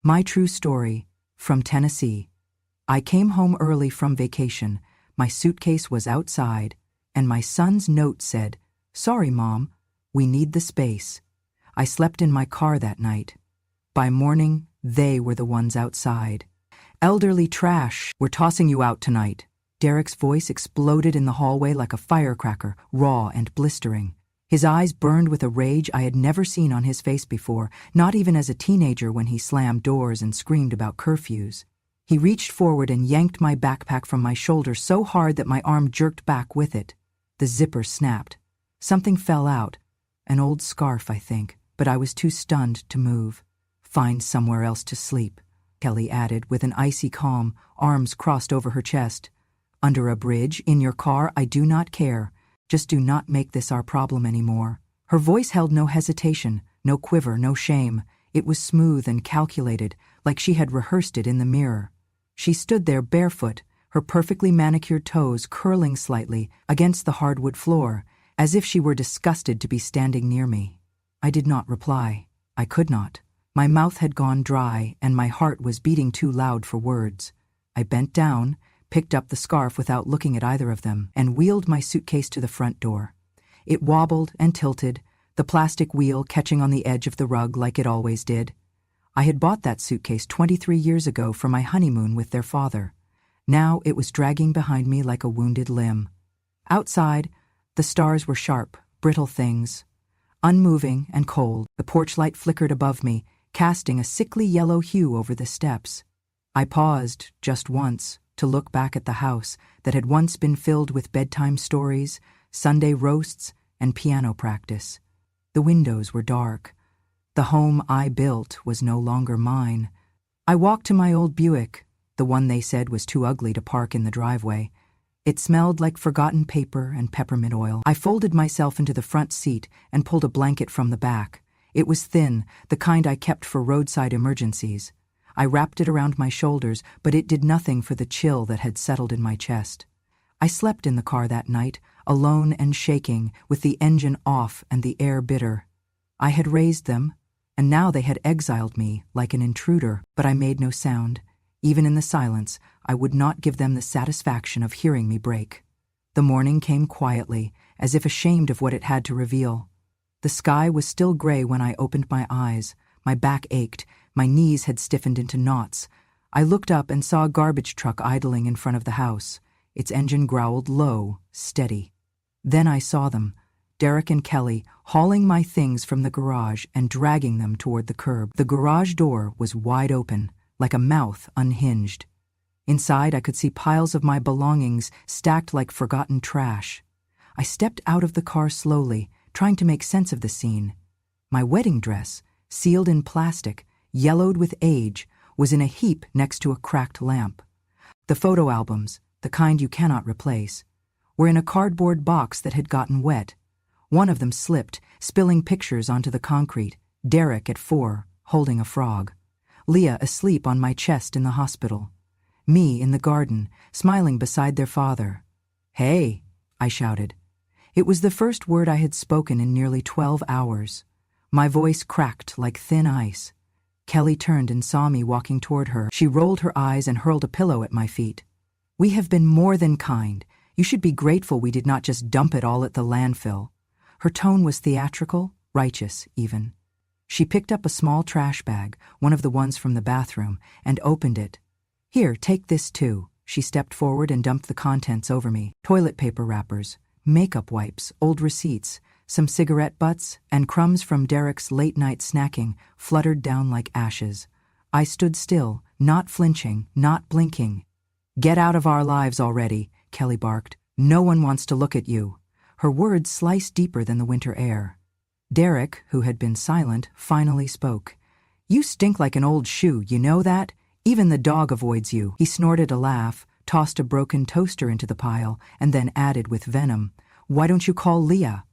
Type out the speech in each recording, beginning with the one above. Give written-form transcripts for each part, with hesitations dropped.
My true story, from Tennessee. I came home early from vacation. My suitcase was outside, and my son's note said, "Sorry, Mom, we need the space." I slept in my car that night. By morning, they were the ones outside. "Elderly trash, we're tossing you out tonight." Derek's voice exploded in the hallway like a firecracker, raw and blistering. His eyes burned with a rage I had never seen on his face before, not even as a teenager when he slammed doors and screamed about curfews. He reached forward and yanked my backpack from my shoulder so hard that my arm jerked back with it. The zipper snapped. Something fell out. An old scarf, I think, but I was too stunned to move. "Find somewhere else to sleep," Kelly added with an icy calm, arms crossed over her chest. "Under a bridge, in your car, I do not care. Just do not make this our problem anymore." Her voice held no hesitation, no quiver, no shame. It was smooth and calculated, like she had rehearsed it in the mirror. She stood there barefoot, her perfectly manicured toes curling slightly against the hardwood floor, as if she were disgusted to be standing near me. I did not reply. I could not. My mouth had gone dry, and my heart was beating too loud for words. I bent down, picked up the scarf without looking at either of them, and wheeled my suitcase to the front door. It wobbled and tilted, the plastic wheel catching on the edge of the rug like it always did. I had bought that suitcase 23 years ago for my honeymoon with their father. Now it was dragging behind me like a wounded limb. Outside, the stars were sharp, brittle things. Unmoving and cold, the porch light flickered above me, casting a sickly yellow hue over the steps. I paused, just once, to look back at the house that had once been filled with bedtime stories, Sunday roasts, and piano practice. The windows were dark. The home I built was no longer mine. I walked to my old Buick, the one they said was too ugly to park in the driveway. It smelled like forgotten paper and peppermint oil. I folded myself into the front seat and pulled a blanket from the back. It was thin, the kind I kept for roadside emergencies. I wrapped it around my shoulders, but it did nothing for the chill that had settled in my chest. I slept in the car that night, alone and shaking, with the engine off and the air bitter. I had raised them, and now they had exiled me like an intruder, but I made no sound. Even in the silence, I would not give them the satisfaction of hearing me break. The morning came quietly, as if ashamed of what it had to reveal. The sky was still gray when I opened my eyes. My back ached, my knees had stiffened into knots. I looked up and saw a garbage truck idling in front of the house. Its engine growled low, steady. Then I saw them, Derek and Kelly, hauling my things from the garage and dragging them toward the curb. The garage door was wide open, like a mouth unhinged. Inside, I could see piles of my belongings stacked like forgotten trash. I stepped out of the car slowly, trying to make sense of the scene. My wedding dress, sealed in plastic, yellowed with age, was in a heap next to a cracked lamp. The photo albums, the kind you cannot replace, were in a cardboard box that had gotten wet. One of them slipped, spilling pictures onto the concrete. Derek at 4, holding a frog. Leah asleep on my chest in the hospital. Me in the garden, smiling beside their father. "Hey," I shouted. It was the first word I had spoken in nearly 12 hours. My voice cracked like thin ice. Kelly turned and saw me walking toward her. She rolled her eyes and hurled a pillow at my feet. "We have been more than kind. You should be grateful we did not just dump it all at the landfill." Her tone was theatrical, righteous even. She picked up a small trash bag, one of the ones from the bathroom, and opened it. "Here, take this too." She stepped forward and dumped the contents over me. Toilet paper wrappers, makeup wipes, old receipts, some cigarette butts, and crumbs from Derek's late-night snacking fluttered down like ashes. I stood still, not flinching, not blinking. "Get out of our lives already," Kelly barked. "No one wants to look at you." Her words sliced deeper than the winter air. Derek, who had been silent, finally spoke. "You stink like an old shoe, you know that? Even the dog avoids you." He snorted a laugh, tossed a broken toaster into the pile, and then added with venom, "Why don't you call Leah?"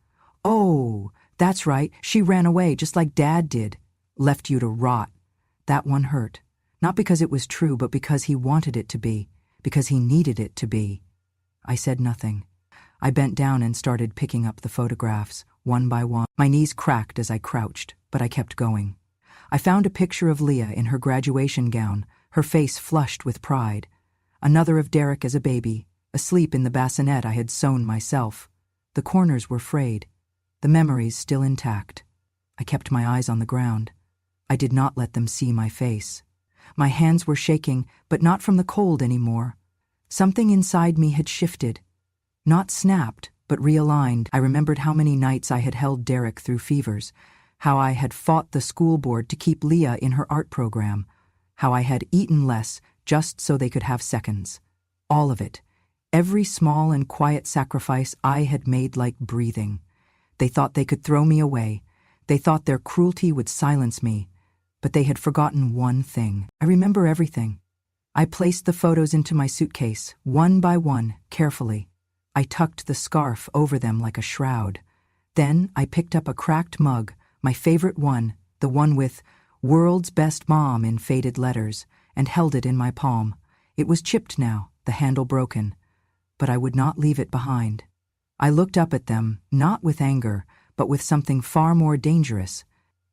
"Oh, that's right, she ran away just like Dad did. Left you to rot." That one hurt. Not because it was true, but because he wanted it to be, because he needed it to be. I said nothing. I bent down and started picking up the photographs, one by one. My knees cracked as I crouched, but I kept going. I found a picture of Leah in her graduation gown, her face flushed with pride. Another of Derek as a baby, asleep in the bassinet I had sewn myself. The corners were frayed, the memories still intact. I kept my eyes on the ground. I did not let them see my face. My hands were shaking, but not from the cold anymore. Something inside me had shifted. Not snapped, but realigned. I remembered how many nights I had held Derek through fevers, how I had fought the school board to keep Leah in her art program, how I had eaten less just so they could have seconds. All of it. Every small and quiet sacrifice I had made like breathing. They thought they could throw me away. They thought their cruelty would silence me. But they had forgotten one thing. I remember everything. I placed the photos into my suitcase, one by one, carefully. I tucked the scarf over them like a shroud. Then I picked up a cracked mug, my favorite one, the one with "World's Best Mom" in faded letters, and held it in my palm. It was chipped now, the handle broken. But I would not leave it behind. I looked up at them, not with anger, but with something far more dangerous.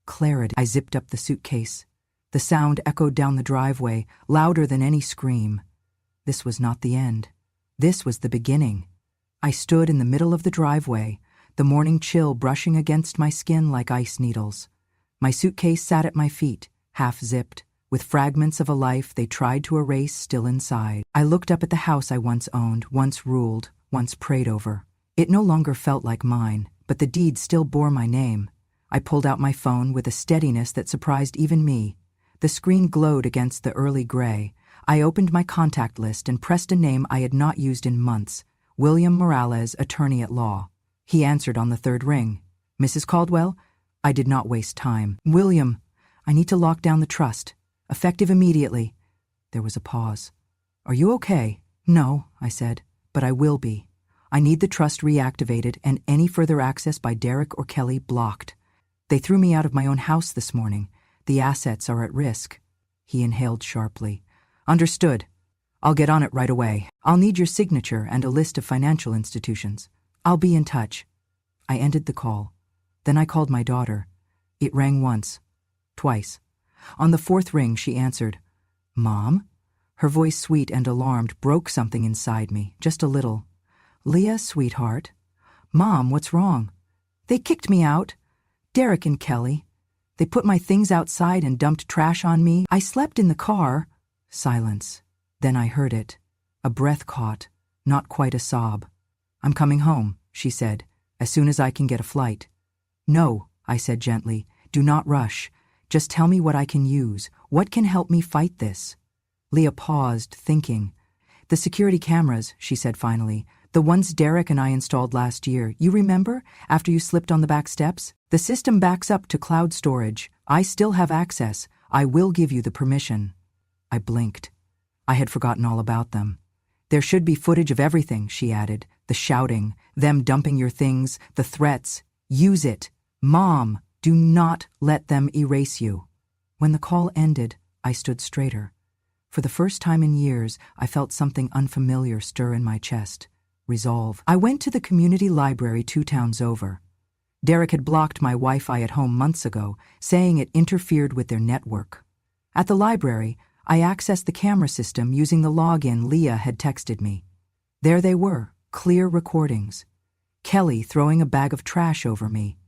Clarity. I zipped up the suitcase. The sound echoed down the driveway, louder than any scream. This was not the end. This was the beginning. I stood in the middle of the driveway, the morning chill brushing against my skin like ice needles. My suitcase sat at my feet, half-zipped, with fragments of a life they tried to erase still inside. I looked up at the house I once owned, once ruled, once prayed over. It no longer felt like mine, but the deed still bore my name. I pulled out my phone with a steadiness that surprised even me. The screen glowed against the early gray. I opened my contact list and pressed a name I had not used in months, William Morales, attorney at law. He answered on the third ring. "Mrs. Caldwell?" I did not waste time. "William, I need to lock down the trust. Effective immediately." There was a pause. "Are you okay?" "No," I said, "but I will be. I need the trust reactivated and any further access by Derek or Kelly blocked. They threw me out of my own house this morning. The assets are at risk." He inhaled sharply. "Understood. I'll get on it right away. I'll need your signature and a list of financial institutions. I'll be in touch." I ended the call. Then I called my daughter. It rang once, twice. On the fourth ring, she answered. "Mom?" Her voice, sweet and alarmed, broke something inside me, just a little. "Leah, sweetheart." "Mom, what's wrong?" "They kicked me out. Derek and Kelly. They put my things outside and dumped trash on me. I slept in the car." Silence. Then I heard it. A breath caught, not quite a sob. "I'm coming home," she said, "as soon as I can get a flight." "No," I said gently. "Do not rush. Just tell me what I can use. What can help me fight this?" Leah paused, thinking. "The security cameras," she said finally. "The ones Derek and I installed last year. You remember? After you slipped on the back steps? The system backs up to cloud storage. I still have access. I will give you the permission." I blinked. I had forgotten all about them. "There should be footage of everything," she added. "The shouting, them dumping your things, the threats. Use it. Mom, do not let them erase you." When the call ended, I stood straighter. For the first time in years, I felt something unfamiliar stir in my chest. Resolve. I went to the community library 2 towns over. Derek had blocked my Wi-Fi at home months ago, saying it interfered with their network. At the library, I accessed the camera system using the login Leah had texted me. There they were, clear recordings. Kelly throwing a bag of trash over me.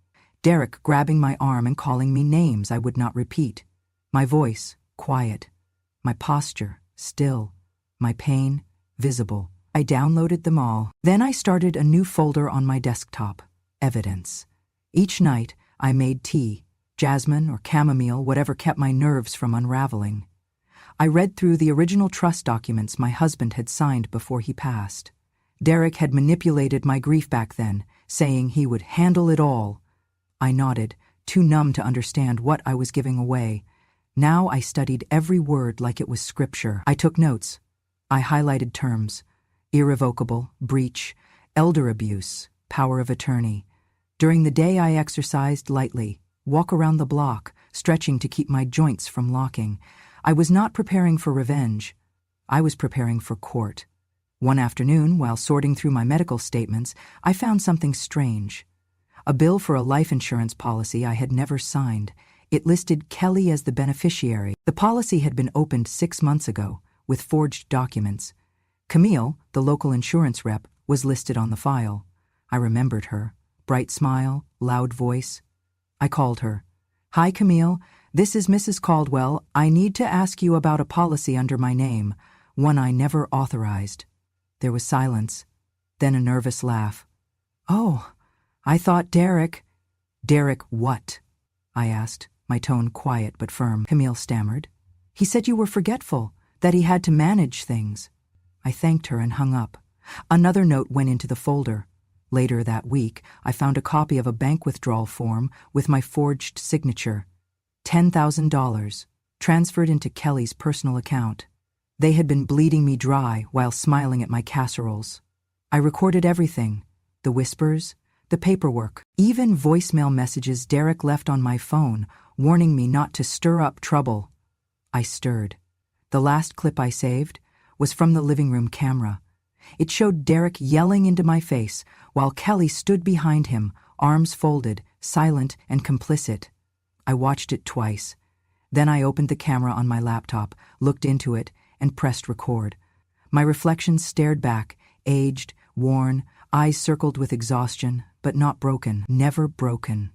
Derek grabbing my arm and calling me names I would not repeat. My voice, quiet. My posture, still. My pain, visible. I downloaded them all. Then I started a new folder on my desktop, evidence. Each night, I made tea, jasmine or chamomile, whatever kept my nerves from unraveling. I read through the original trust documents my husband had signed before he passed. Derek had manipulated my grief back then, saying he would handle it all. I nodded, too numb to understand what I was giving away. Now I studied every word like it was scripture. I took notes. I highlighted terms. Irrevocable, breach, elder abuse, power of attorney. During the day I exercised lightly, walk around the block, stretching to keep my joints from locking. I was not preparing for revenge. I was preparing for court. One afternoon, while sorting through my medical statements, I found something strange. A bill for a life insurance policy I had never signed. It listed Kelly as the beneficiary. The policy had been opened 6 months ago, with forged documents. Camille, the local insurance rep, was listed on the file. I remembered her. Bright smile, loud voice. I called her. "Hi, Camille. This is Mrs. Caldwell. I need to ask you about a policy under my name, one I never authorized." There was silence, then a nervous laugh. "Oh, I thought Derek." "Derek what?" I asked, my tone quiet but firm. Camille stammered. "He said you were forgetful, that he had to manage things." I thanked her and hung up. Another note went into the folder. Later that week, I found a copy of a bank withdrawal form with my forged signature. $10,000, transferred into Kelly's personal account. They had been bleeding me dry while smiling at my casseroles. I recorded everything, the whispers, the paperwork, even voicemail messages Derek left on my phone, warning me not to stir up trouble. I stirred. The last clip I saved was from the living room camera. It showed Derek yelling into my face while Kelly stood behind him, arms folded, silent and complicit. I watched it twice. Then I opened the camera on my laptop, looked into it, and pressed record. My reflection stared back, aged, worn, eyes circled with exhaustion, but not broken, never broken.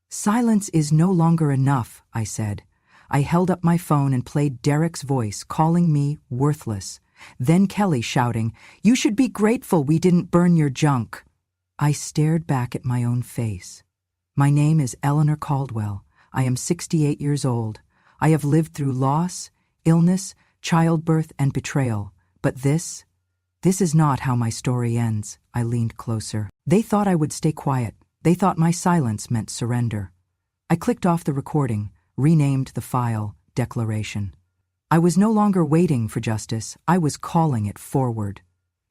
"Silence is no longer enough," I said. I held up my phone and played Derek's voice calling me worthless. Then Kelly shouting, "You should be grateful we didn't burn your junk." I stared back at my own face. "My name is Eleanor Caldwell. I am 68 years old. I have lived through loss, illness, childbirth, and betrayal. But this is not how my story ends." I leaned closer. They thought I would stay quiet. They thought my silence meant surrender. I clicked off the recording, renamed the file Declaration. I was no longer waiting for justice. I was calling it forward.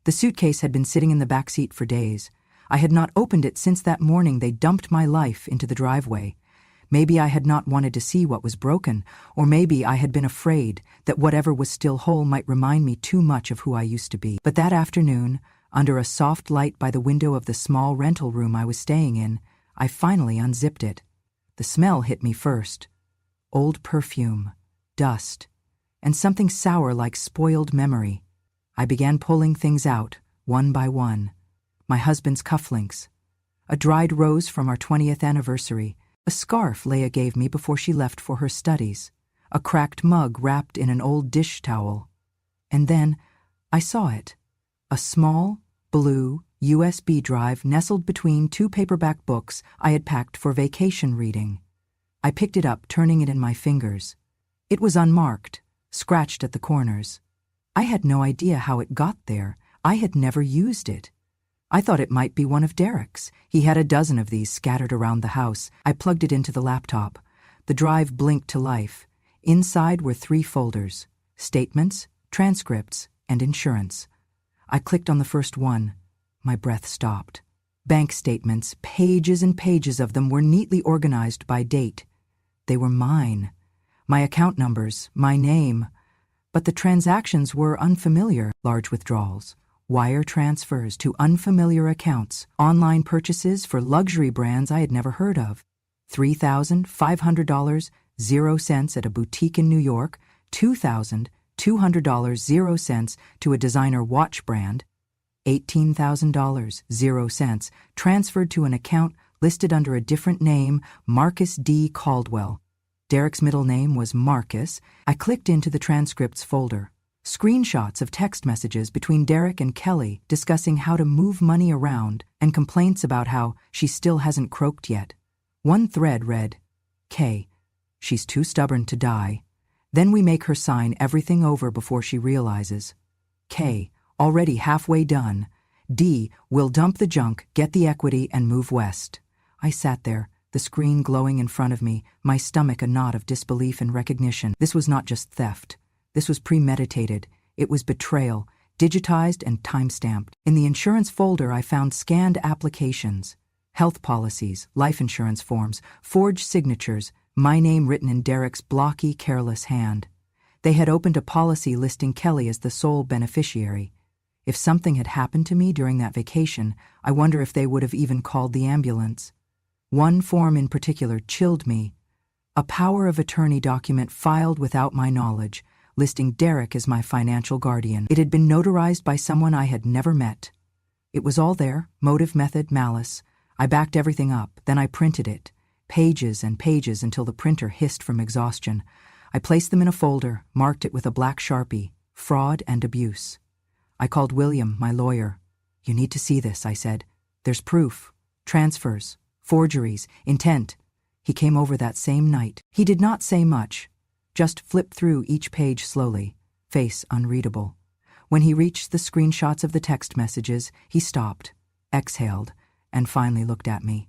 The suitcase had been sitting in the back seat for days. I had not opened it since that morning they dumped my life into the driveway. Maybe I had not wanted to see what was broken, or maybe I had been afraid that whatever was still whole might remind me too much of who I used to be. But that afternoon, under a soft light by the window of the small rental room I was staying in, I finally unzipped it. The smell hit me first. Old perfume, dust, and something sour like spoiled memory. I began pulling things out, one by one. My husband's cufflinks, a dried rose from our 20th anniversary, a scarf Leah gave me before she left for her studies, a cracked mug wrapped in an old dish towel. And then I saw it, a small, blue USB drive nestled between 2 paperback books I had packed for vacation reading. I picked it up, turning it in my fingers. It was unmarked, scratched at the corners. I had no idea how it got there. I had never used it. I thought it might be one of Derek's. He had a dozen of these scattered around the house. I plugged it into the laptop. The drive blinked to life. Inside were 3 folders: statements, transcripts, and insurance. I clicked on the first one. My breath stopped. Bank statements, pages and pages of them, were neatly organized by date. They were mine. My account numbers, my name. But the transactions were unfamiliar. Large withdrawals, wire transfers to unfamiliar accounts, online purchases for luxury brands I had never heard of. $3,500, 0 cents at a boutique in New York, $2,200, 0 cents to a designer watch brand, $18,000, 0 cents, transferred to an account listed under a different name, Marcus D. Caldwell. Derek's middle name was Marcus. I clicked into the transcripts folder. Screenshots of text messages between Derek and Kelly discussing how to move money around and complaints about how she still hasn't croaked yet. One thread read, K, she's too stubborn to die. Then we make her sign everything over before she realizes. K, already halfway done. D, we'll dump the junk, get the equity, and move west. I sat there, the screen glowing in front of me, my stomach a knot of disbelief and recognition. This was not just theft. This was premeditated. It was betrayal, digitized and time-stamped. In the insurance folder, I found scanned applications, health policies, life insurance forms, forged signatures, my name written in Derek's blocky, careless hand. They had opened a policy listing Kelly as the sole beneficiary. If something had happened to me during that vacation, I wonder if they would have even called the ambulance. One form in particular chilled me. A power of attorney document filed without my knowledge, listing Derek as my financial guardian. It had been notarized by someone I had never met. It was all there, motive, method, malice. I backed everything up, then I printed it, pages and pages until the printer hissed from exhaustion. I placed them in a folder, marked it with a black Sharpie, fraud and abuse. I called William, my lawyer. "You need to see this," I said. "There's proof, transfers, forgeries, intent." He came over that same night. He did not say much, just flipped through each page slowly, face unreadable. When he reached the screenshots of the text messages, he stopped, exhaled, and finally looked at me.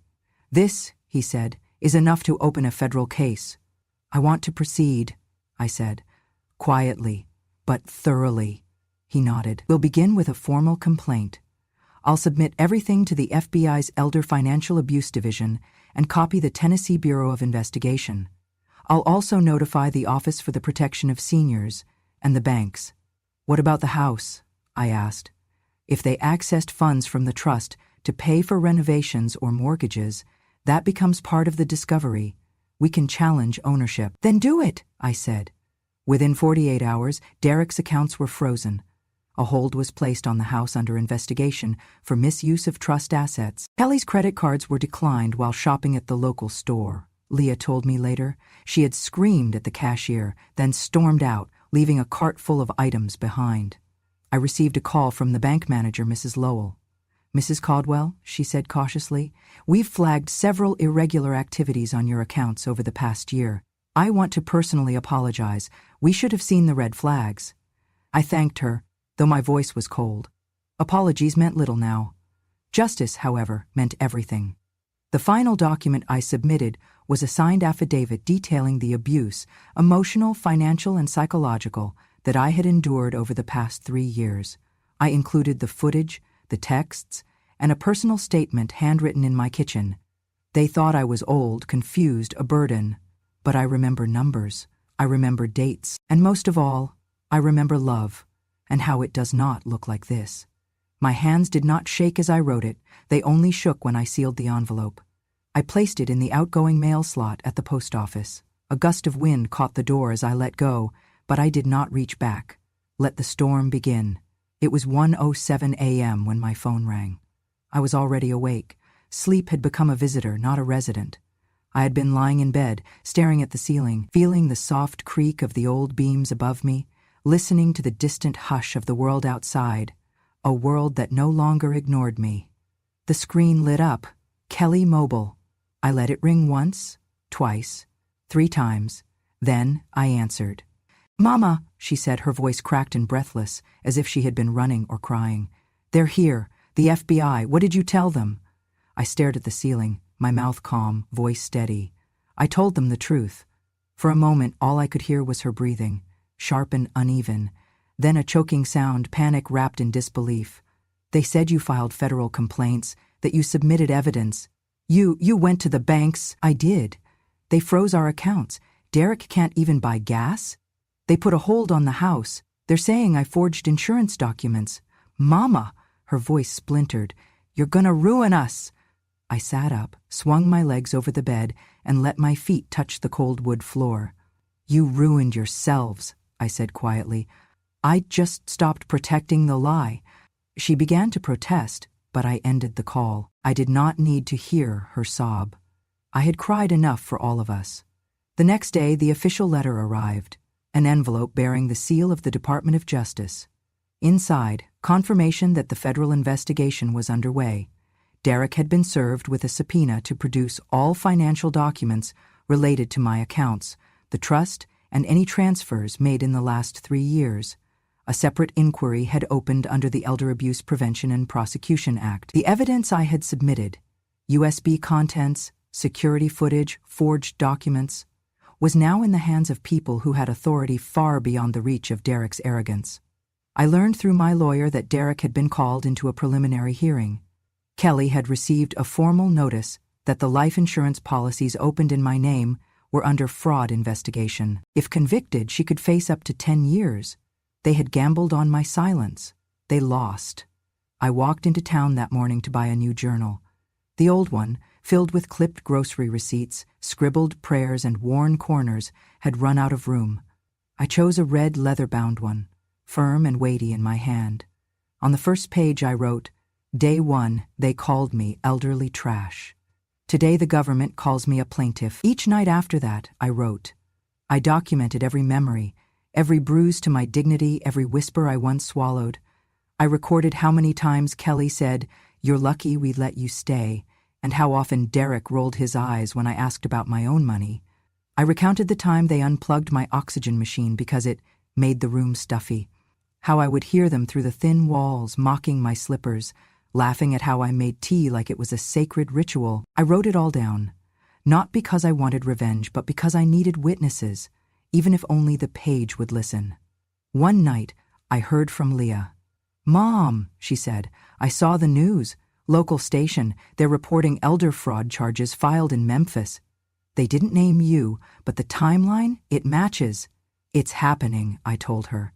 "This," he said, "is enough to open a federal case." "I want to proceed," I said, quietly, but thoroughly. He nodded. "We'll begin with a formal complaint. I'll submit everything to the FBI's Elder Financial Abuse Division and copy the Tennessee Bureau of Investigation. I'll also notify the Office for the Protection of Seniors and the banks." "What about the house?" I asked. "If they accessed funds from the trust to pay for renovations or mortgages, that becomes part of the discovery. We can challenge ownership." "Then do it," I said. Within 48 hours, Derek's accounts were frozen. A hold was placed on the house under investigation for misuse of trust assets. Kelly's credit cards were declined while shopping at the local store. Leah told me later she had screamed at the cashier, then stormed out, leaving a cart full of items behind. I received a call from the bank manager, Mrs. Lowell. "Mrs. Caldwell," she said cautiously, "we've flagged several irregular activities on your accounts over the past year. I want to personally apologize. We should have seen the red flags." I thanked her, though my voice was cold. Apologies meant little now. Justice, however, meant everything. The final document I submitted was a signed affidavit detailing the abuse, emotional, financial, and psychological, that I had endured over the past 3 years. I included the footage, the texts, and a personal statement handwritten in my kitchen. They thought I was old, confused, a burden. But I remember numbers, I remember dates, and most of all, I remember love, and how it does not look like this. My hands did not shake as I wrote it, they only shook when I sealed the envelope. I placed it in the outgoing mail slot at the post office. A gust of wind caught the door as I let go, but I did not reach back. Let the storm begin. It was 1:07 a.m. when my phone rang. I was already awake. Sleep had become a visitor, not a resident. I had been lying in bed, staring at the ceiling, feeling the soft creak of the old beams above me, listening to the distant hush of the world outside, a world that no longer ignored me. The screen lit up. Kelly Mobile. I let it ring once, twice, 3 times. Then I answered. "Mama," she said, her voice cracked and breathless, as if she had been running or crying. "They're here. The FBI. What did you tell them?" I stared at the ceiling, my mouth calm, voice steady. I told them the truth. For a moment, all I could hear was her breathing, sharp and uneven. Then a choking sound, panic wrapped in disbelief. "They said you filed federal complaints, that you submitted evidence. You went to the banks." "I did. They froze our accounts. Derek can't even buy gas. They put a hold on the house. They're saying I forged insurance documents." "Mama," her voice splintered, "you're gonna ruin us." I sat up, swung my legs over the bed, and let my feet touch the cold wood floor. "You ruined yourselves," I said quietly. "I just stopped protecting the lie." She began to protest, but I ended the call. I did not need to hear her sob. I had cried enough for all of us. The next day, the official letter arrived, an envelope bearing the seal of the Department of Justice. Inside, confirmation that the federal investigation was underway. Derek had been served with a subpoena to produce all financial documents related to my accounts, the trust, and any transfers made in the last 3 years. A separate inquiry had opened under the Elder Abuse Prevention and Prosecution Act. The evidence I had submitted, USB contents, security footage, forged documents, was now in the hands of people who had authority far beyond the reach of Derek's arrogance. I learned through my lawyer that Derek had been called into a preliminary hearing. Kelly had received a formal notice that the life insurance policies opened in my name were under fraud investigation. If convicted, she could face up to 10 years. They had gambled on my silence. They lost. I walked into town that morning to buy a new journal. The old one, filled with clipped grocery receipts, scribbled prayers, and worn corners, had run out of room. I chose a red leather-bound one, firm and weighty in my hand. On the first page I wrote, "Day 1, they called me elderly trash. Today the government calls me a plaintiff." Each night after that, I wrote. I documented every memory, every bruise to my dignity, every whisper I once swallowed. I recorded how many times Kelly said, "You're lucky we let you stay," and how often Derek rolled his eyes when I asked about my own money. I recounted the time they unplugged my oxygen machine because it made the room stuffy, how I would hear them through the thin walls mocking my slippers, laughing at how I made tea like it was a sacred ritual. I wrote it all down, not because I wanted revenge, but because I needed witnesses, even if only the page would listen. One night, I heard from Leah. "Mom," she said, "I saw the news. Local station, they're reporting elder fraud charges filed in Memphis. They didn't name you, but the timeline, it matches." "It's happening," I told her.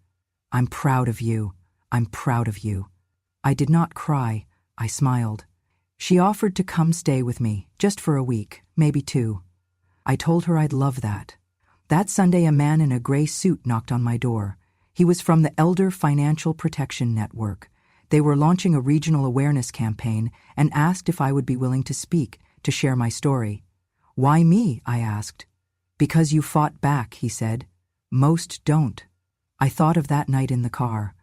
"I'm proud of you. I'm proud of you." I did not cry. I smiled. She offered to come stay with me, just for a week, maybe 2. I told her I'd love that. That Sunday, a man in a gray suit knocked on my door. He was from the Elder Financial Protection Network. They were launching a regional awareness campaign and asked if I would be willing to speak, to share my story. "Why me?" I asked. "Because you fought back," he said. "Most don't." I thought of that night in the car,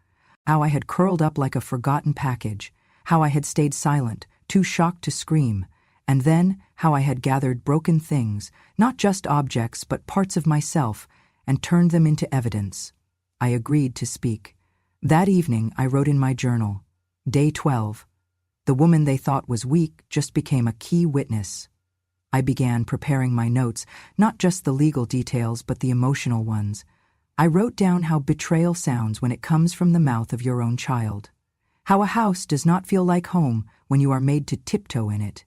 how I had curled up like a forgotten package, how I had stayed silent, too shocked to scream, and then how I had gathered broken things, not just objects but parts of myself, and turned them into evidence. I agreed to speak. That evening I wrote in my journal, Day 12. The woman they thought was weak just became a key witness. I began preparing my notes, not just the legal details but the emotional ones. I wrote down how betrayal sounds when it comes from the mouth of your own child. How a house does not feel like home when you are made to tiptoe in it.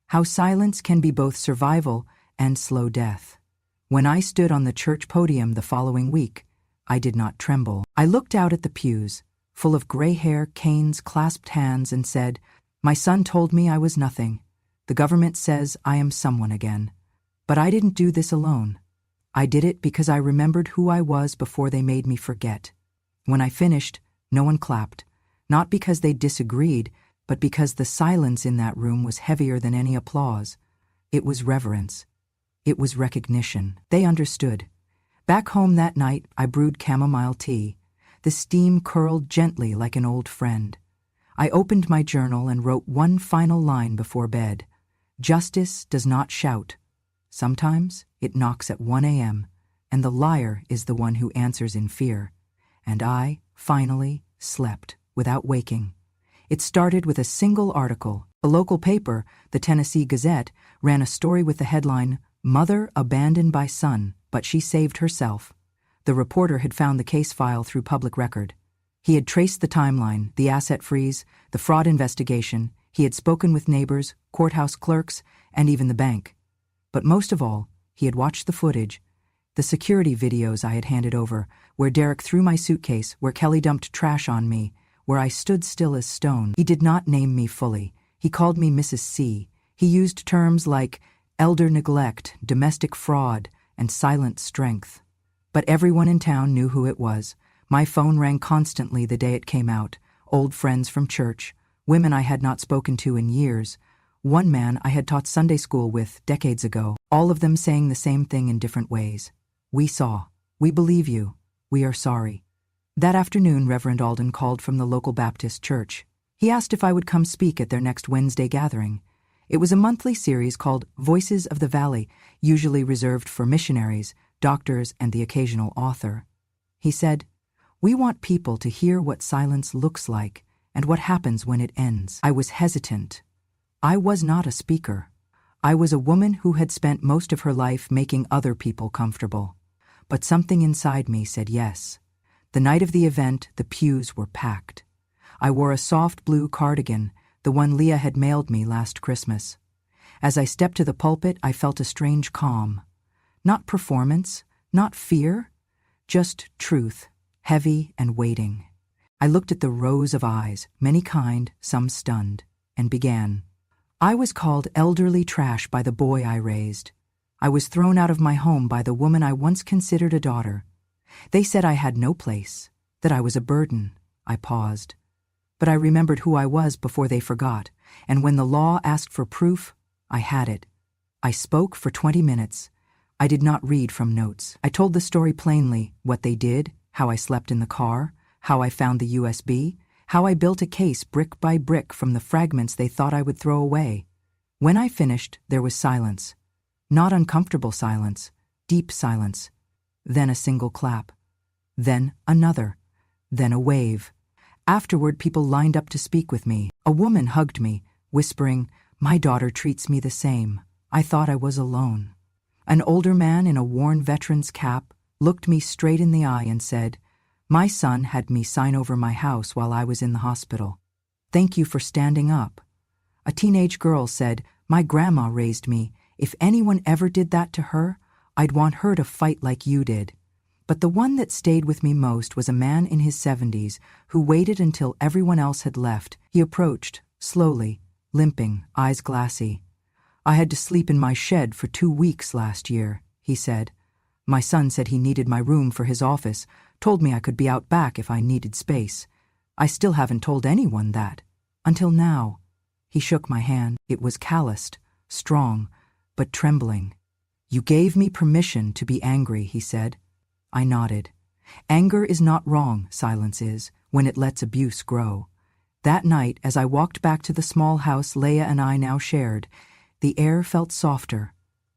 How silence can be both survival and slow death. When I stood on the church podium the following week, I did not tremble. I looked out at the pews, full of gray hair, canes, clasped hands, and said, "My son told me I was nothing. The government says I am someone again. But I didn't do this alone. I did it because I remembered who I was before they made me forget." When I finished, no one clapped, not because they disagreed, but because the silence in that room was heavier than any applause. It was reverence. It was recognition. They understood. Back home that night, I brewed chamomile tea. The steam curled gently like an old friend. I opened my journal and wrote one final line before bed. Justice does not shout. Sometimes it knocks at 1 a.m., and the liar is the one who answers in fear. And I, finally, slept without waking. It started with a single article. A local paper, the Tennessee Gazette, ran a story with the headline, "Mother Abandoned by Son, but She Saved Herself." The reporter had found the case file through public record. He had traced the timeline, the asset freeze, the fraud investigation. He had spoken with neighbors, courthouse clerks, and even the bank. But most of all, he had watched the footage, the security videos I had handed over, where Derek threw my suitcase, where Kelly dumped trash on me, where I stood still as stone. He did not name me fully. He called me Mrs. C. He used terms like elder neglect, domestic fraud, and silent strength. But everyone in town knew who it was. My phone rang constantly the day it came out. Old friends from church, women I had not spoken to in years, one man I had taught Sunday school with decades ago, all of them saying the same thing in different ways. "We saw. We believe you. We are sorry." That afternoon, Reverend Alden called from the local Baptist church. He asked if I would come speak at their next Wednesday gathering. It was a monthly series called Voices of the Valley, usually reserved for missionaries, doctors, and the occasional author. He said, "We want people to hear what silence looks like and what happens when it ends." I was hesitant. I was not a speaker. I was a woman who had spent most of her life making other people comfortable. But something inside me said yes. The night of the event, the pews were packed. I wore a soft blue cardigan, the one Leah had mailed me last Christmas. As I stepped to the pulpit, I felt a strange calm. Not performance, not fear, just truth, heavy and waiting. I looked at the rows of eyes, many kind, some stunned, and began. I was called elderly trash by the boy I raised. I was thrown out of my home by the woman I once considered a daughter. They said I had no place, that I was a burden. I paused. But I remembered who I was before they forgot, and when the law asked for proof, I had it. I spoke for 20 minutes. I did not read from notes. I told the story plainly, what they did, how I slept in the car, how I found the USB, how I built a case brick by brick from the fragments they thought I would throw away. When I finished, there was silence. Not uncomfortable silence, deep silence. Then a single clap. Then another. Then a wave. Afterward, people lined up to speak with me. A woman hugged me, whispering, "My daughter treats me the same." I thought I was alone. An older man in a worn veteran's cap looked me straight in the eye and said, "My son had me sign over my house while I was in the hospital. Thank you for standing up." A teenage girl said, "My grandma raised me. If anyone ever did that to her, I'd want her to fight like you did." But the one that stayed with me most was a man in his 70s who waited until everyone else had left. He approached, slowly, limping, eyes glassy. "I had to sleep in my shed for 2 weeks last year," he said. "My son said he needed my room for his office, told me I could be out back if I needed space. I still haven't told anyone that. Until now." He shook my hand. It was calloused, strong, but trembling. "You gave me permission to be angry," he said. I nodded. Anger is not wrong, silence is, when it lets abuse grow. That night, as I walked back to the small house Leah and I now shared, the air felt softer,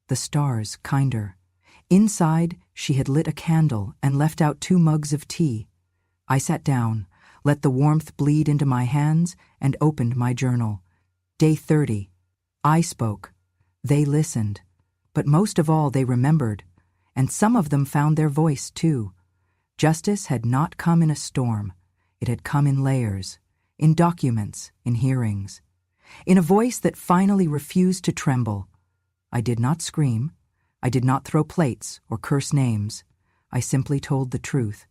the stars kinder. Inside, she had lit a candle and left out 2 mugs of tea. I sat down, let the warmth bleed into my hands, and opened my journal. Day 30. I spoke. They listened. But most of all, they remembered. And some of them found their voice, too. Justice had not come in a storm. It had come in layers, in documents, in hearings, in a voice that finally refused to tremble. I did not scream. I did not throw plates or curse names. I simply told the truth.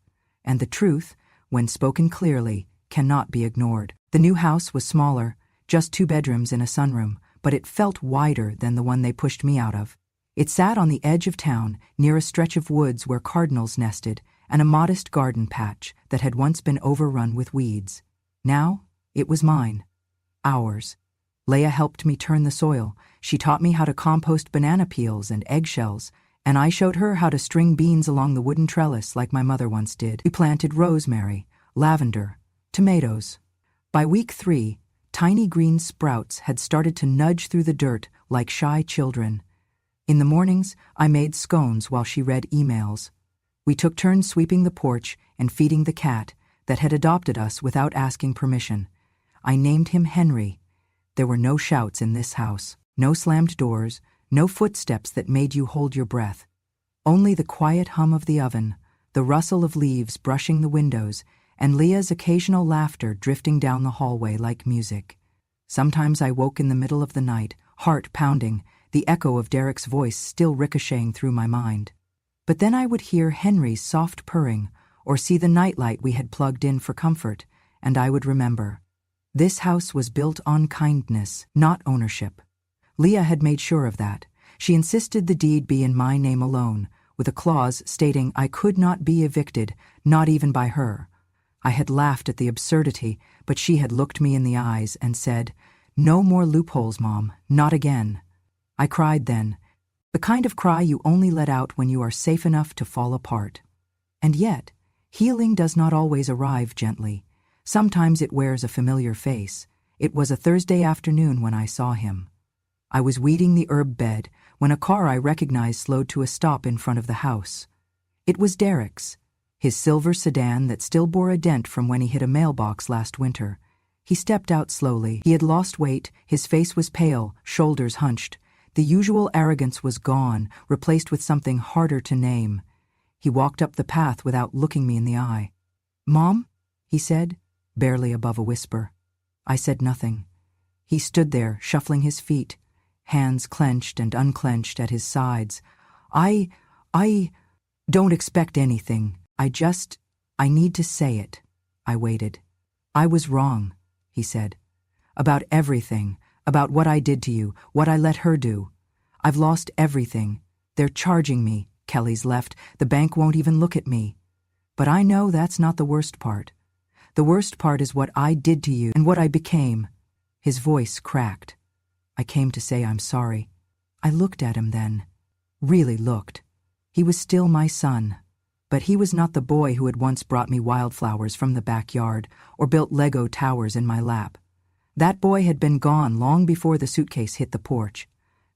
And the truth, when spoken clearly, cannot be ignored. The new house was smaller, just 2 bedrooms and a sunroom, but it felt wider than the one they pushed me out of. It sat on the edge of town, near a stretch of woods where cardinals nested, and a modest garden patch that had once been overrun with weeds. Now, it was mine. Ours. Leah helped me turn the soil. She taught me how to compost banana peels and eggshells, and I showed her how to string beans along the wooden trellis like my mother once did. We planted rosemary, lavender, tomatoes. By week 3, tiny green sprouts had started to nudge through the dirt like shy children. In the mornings, I made scones while she read emails. We took turns sweeping the porch and feeding the cat that had adopted us without asking permission. I named him Henry. There were no shouts in this house, no slammed doors, no footsteps that made you hold your breath. Only the quiet hum of the oven, the rustle of leaves brushing the windows, and Leah's occasional laughter drifting down the hallway like music. Sometimes I woke in the middle of the night, heart pounding, the echo of Derek's voice still ricocheting through my mind. But then I would hear Henry's soft purring or see the nightlight we had plugged in for comfort, and I would remember. This house was built on kindness, not ownership. Leah had made sure of that. She insisted the deed be in my name alone, with a clause stating I could not be evicted, not even by her. I had laughed at the absurdity, but she had looked me in the eyes and said, "No more loopholes, Mom, not again." I cried then, the kind of cry you only let out when you are safe enough to fall apart. And yet, healing does not always arrive gently. Sometimes it wears a familiar face. It was a Thursday afternoon when I saw him. I was weeding the herb bed when a car I recognized slowed to a stop in front of the house. It was Derek's, his silver sedan that still bore a dent from when he hit a mailbox last winter. He stepped out slowly. He had lost weight, his face was pale, shoulders hunched. The usual arrogance was gone, replaced with something harder to name. He walked up the path without looking me in the eye. "Mom?" he said, barely above a whisper. I said nothing. He stood there, shuffling his feet, hands clenched and unclenched at his sides. I don't expect anything. I need to say it." I waited. "I was wrong," he said. "About everything. about what I did to you, what I let her do. I've lost everything. They're charging me. Kelly's left. The bank won't even look at me. But I know that's not the worst part. The worst part is what I did to you and what I became. His voice cracked. I came to say I'm sorry. I looked at him then. Really looked. He was still my son. But he was not the boy who had once brought me wildflowers from the backyard or built Lego towers in my lap. That boy had been gone long before the suitcase hit the porch.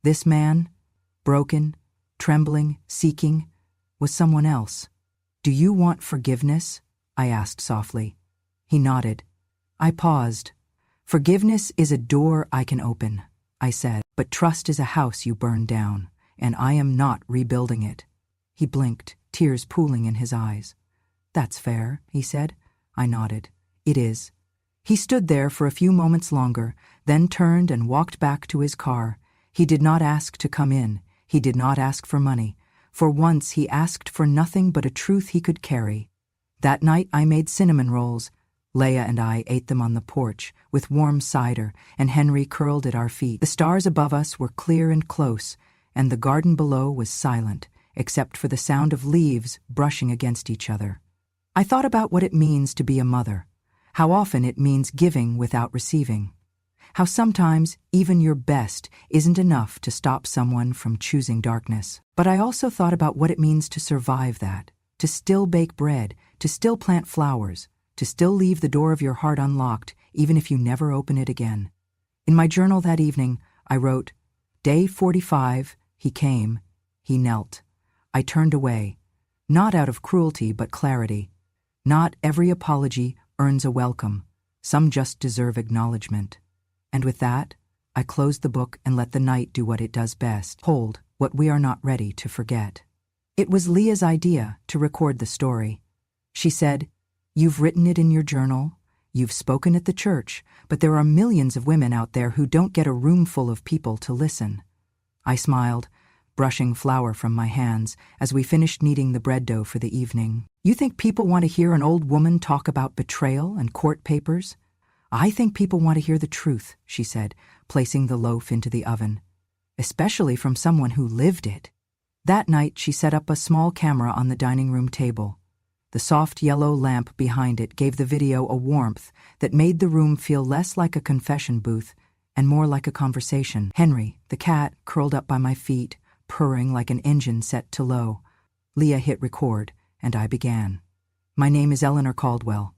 This man, broken, trembling, seeking, was someone else. "Do you want forgiveness?" I asked softly. He nodded. I paused. "Forgiveness is a door I can open," I said, "but trust is a house you burn down, and I am not rebuilding it." He blinked, tears pooling in his eyes. "That's fair," he said. I nodded. "It is." He stood there for a few moments longer, then turned and walked back to his car. He did not ask to come in. He did not ask for money. For once he asked for nothing but a truth he could carry. That night I made cinnamon rolls. Leah and I ate them on the porch, with warm cider, and Henry curled at our feet. The stars above us were clear and close, and the garden below was silent, except for the sound of leaves brushing against each other. I thought about what it means to be a mother, how often it means giving without receiving, how sometimes even your best isn't enough to stop someone from choosing darkness. But I also thought about what it means to survive that, to still bake bread, to still plant flowers, to still leave the door of your heart unlocked even if you never open it again. In my journal that evening, I wrote, "Day 45, he came, he knelt. I turned away, not out of cruelty but clarity. Not every apology earns a welcome. Some just deserve acknowledgement." And with that, I closed the book and let the night do what it does best, hold what we are not ready to forget. It was Leah's idea to record the story. She said, "You've written it in your journal, you've spoken at the church, but there are millions of women out there who don't get a room full of people to listen." I smiled, brushing flour from my hands as we finished kneading the bread dough for the evening. "You think people want to hear an old woman talk about betrayal and court papers? I think people want to hear the truth," she said, placing the loaf into the oven. "Especially from someone who lived it." That night she set up a small camera on the dining room table. The soft yellow lamp behind it gave the video a warmth that made the room feel less like a confession booth and more like a conversation. Henry, the cat, curled up by my feet, purring like an engine set to low. Leah hit record, and I began. "My name is Eleanor Caldwell.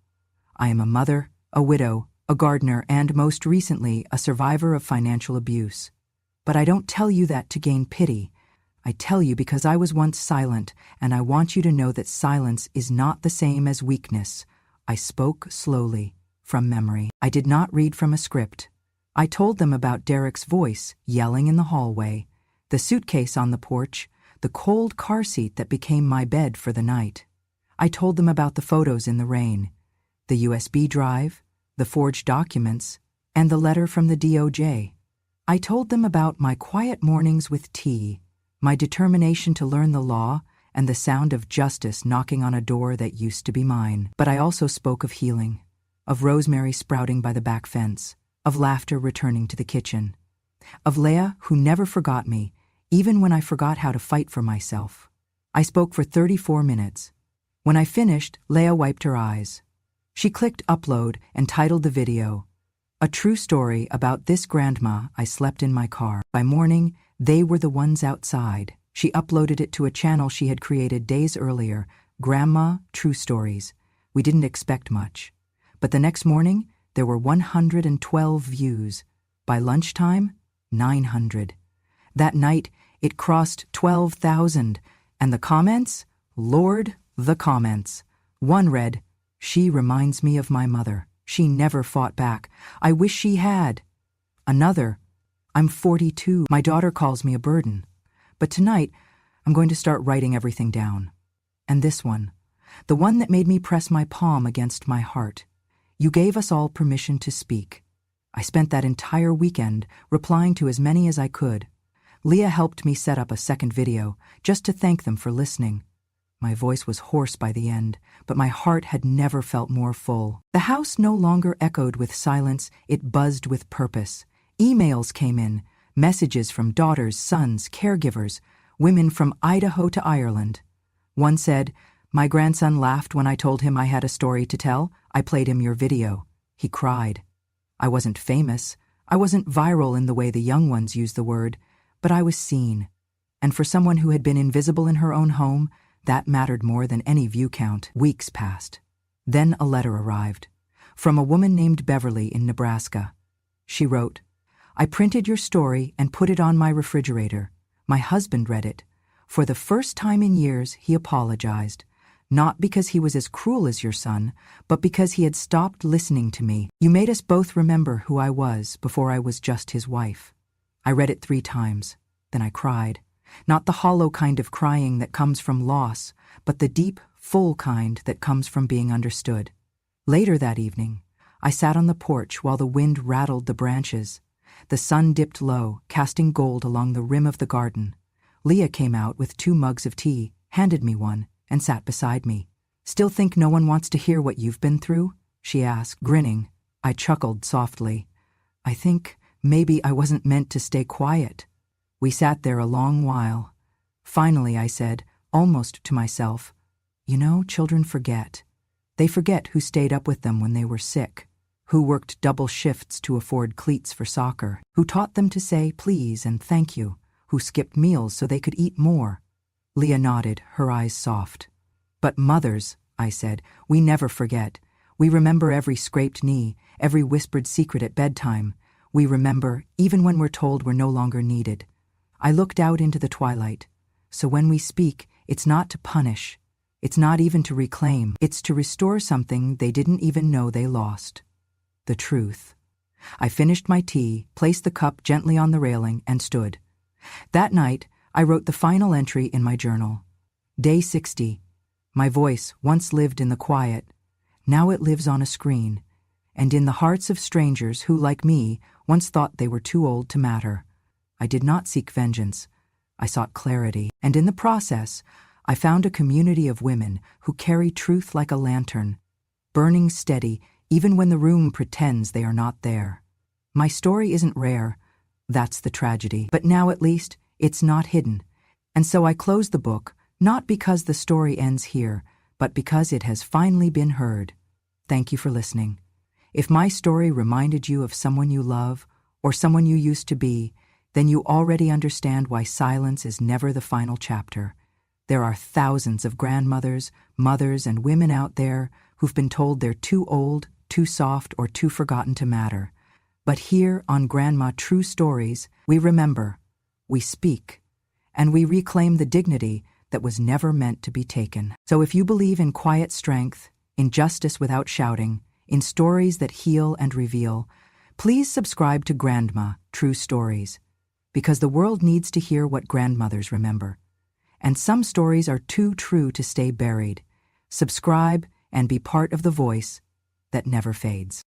I am a mother, a widow, a gardener, and most recently, a survivor of financial abuse. But I don't tell you that to gain pity. I tell you because I was once silent, and I want you to know that silence is not the same as weakness." I spoke slowly, from memory. I did not read from a script. I told them about Derek's voice yelling in the hallway, the suitcase on the porch, the cold car seat that became my bed for the night. I told them about the photos in the rain, the USB drive, the forged documents, and the letter from the DOJ. I told them about my quiet mornings with tea, my determination to learn the law, and the sound of justice knocking on a door that used to be mine. But I also spoke of healing, of rosemary sprouting by the back fence, of laughter returning to the kitchen, of Leah who never forgot me, even when I forgot how to fight for myself. I spoke for 34 minutes. When I finished, Leah wiped her eyes. She clicked upload and titled the video, "A True Story About This Grandma I Slept in My Car." By morning, they were the ones outside. She uploaded it to a channel she had created days earlier, Grandma True Stories. We didn't expect much. But the next morning, there were 112 views. By lunchtime, 900. That night, it crossed 12,000. And the comments? Lord, the comments. One read, "She reminds me of my mother. She never fought back. I wish she had." Another, "I'm 42. My daughter calls me a burden. But tonight, I'm going to start writing everything down." And this one, the one that made me press my palm against my heart. "You gave us all permission to speak." I spent that entire weekend replying to as many as I could. Leah helped me set up a second video, just to thank them for listening. My voice was hoarse by the end, but my heart had never felt more full. The house no longer echoed with silence, it buzzed with purpose. Emails came in, messages from daughters, sons, caregivers, women from Idaho to Ireland. One said, "My grandson laughed when I told him I had a story to tell. I played him your video. He cried." I wasn't famous. I wasn't viral in the way the young ones use the word, but I was seen. And for someone who had been invisible in her own home, that mattered more than any view count. Weeks passed. Then a letter arrived, from a woman named Beverly in Nebraska. She wrote, "I printed your story and put it on my refrigerator. My husband read it. For the first time in years, he apologized. Not because he was as cruel as your son, but because he had stopped listening to me. You made us both remember who I was before I was just his wife." I read it 3 times. Then I cried. Not the hollow kind of crying that comes from loss, but the deep, full kind that comes from being understood. Later that evening, I sat on the porch while the wind rattled the branches. The sun dipped low, casting gold along the rim of the garden. Leah came out with 2 mugs of tea, handed me one, and sat beside me. "Still think no one wants to hear what you've been through?" she asked, grinning. I chuckled softly. "I think maybe I wasn't meant to stay quiet." We sat there a long while. Finally, I said, almost to myself, "You know, children forget. They forget who stayed up with them when they were sick, who worked double shifts to afford cleats for soccer, who taught them to say please and thank you, who skipped meals so they could eat more." Leah nodded, her eyes soft. "But mothers," I said, "we never forget. We remember every scraped knee, every whispered secret at bedtime. We remember, even when we're told we're no longer needed." I looked out into the twilight. So when we speak, it's not to punish. It's not even to reclaim. It's to restore something they didn't even know they lost. The truth. I finished my tea, placed the cup gently on the railing, and stood. That night, I wrote the final entry in my journal. Day 60. My voice once lived in the quiet. Now it lives on a screen, and in the hearts of strangers who, like me, once thought they were too old to matter. I did not seek vengeance. I sought clarity, and in the process, I found a community of women who carry truth like a lantern, burning steady even when the room pretends they are not there. My story isn't rare. That's the tragedy. But now at least, it's not hidden. And so I close the book, not because the story ends here, but because it has finally been heard. Thank you for listening. If my story reminded you of someone you love, or someone you used to be, then you already understand why silence is never the final chapter. There are thousands of grandmothers, mothers, and women out there who've been told they're too old, too soft, or too forgotten to matter. But here on Grandma True Stories, we remember, we speak, and we reclaim the dignity that was never meant to be taken. So if you believe in quiet strength, in justice without shouting, in stories that heal and reveal, please subscribe to Grandma True Stories, because the world needs to hear what grandmothers remember. And some stories are too true to stay buried. Subscribe and be part of the voice that never fades.